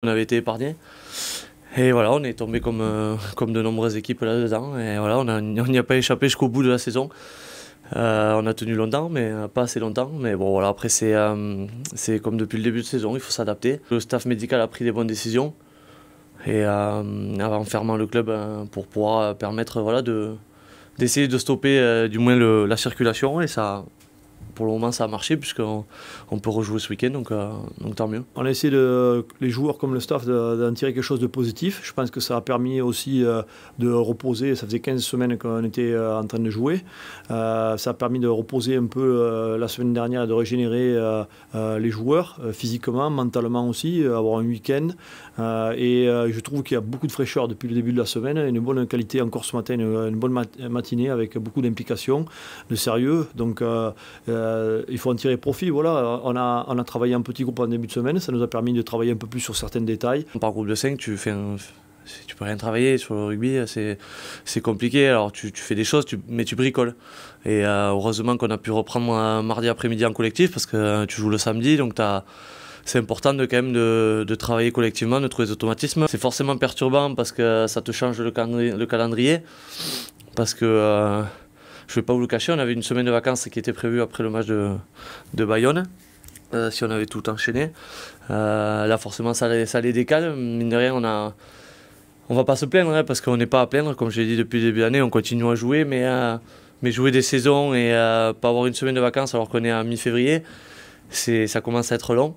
On avait été épargnés. Et voilà, on est tombé comme de nombreuses équipes là-dedans. Et voilà, on n'y a pas échappé jusqu'au bout de la saison. On a tenu longtemps, mais pas assez longtemps. Mais bon, voilà, après, c'est comme depuis le début de saison, il faut s'adapter. Le staff médical a pris des bonnes décisions et en fermant le club pour pouvoir permettre voilà, d'essayer de stopper du moins la circulation. Et ça, pour le moment, ça a marché puisqu'on peut rejouer ce week-end, donc tant mieux. On a essayé, les joueurs comme le staff, d'en tirer quelque chose de positif. Je pense que ça a permis aussi de reposer. Ça faisait 15 semaines qu'on était en train de jouer. Ça a permis de reposer un peu la semaine dernière et de régénérer les joueurs physiquement, mentalement aussi, avoir un week-end. Je trouve qu'il y a beaucoup de fraîcheur depuis le début de la semaine, une bonne qualité encore ce matin, une bonne matinée avec beaucoup d'implication, de sérieux. Donc il faut en tirer profit. Voilà, on a travaillé en petit groupe en début de semaine, ça nous a permis de travailler un peu plus sur certains détails. Par groupe de 5, tu peux rien travailler sur le rugby, c'est compliqué. Alors tu fais des choses, mais tu bricoles. Et heureusement qu'on a pu reprendre mardi après-midi en collectif parce que tu joues le samedi, donc c'est important quand même de travailler collectivement, de trouver des automatismes. C'est forcément perturbant parce que ça te change le calendrier. Parce que je ne vais pas vous le cacher, on avait une semaine de vacances qui était prévue après le match de Bayonne. Si on avait tout enchaîné. Là, forcément, ça les décale. Mine de rien, on va pas se plaindre, hein, parce qu'on n'est pas à plaindre. Comme je l'ai dit depuis le début de l'année, on continue à jouer, mais jouer des saisons et pas avoir une semaine de vacances alors qu'on est à mi-février, ça commence à être long.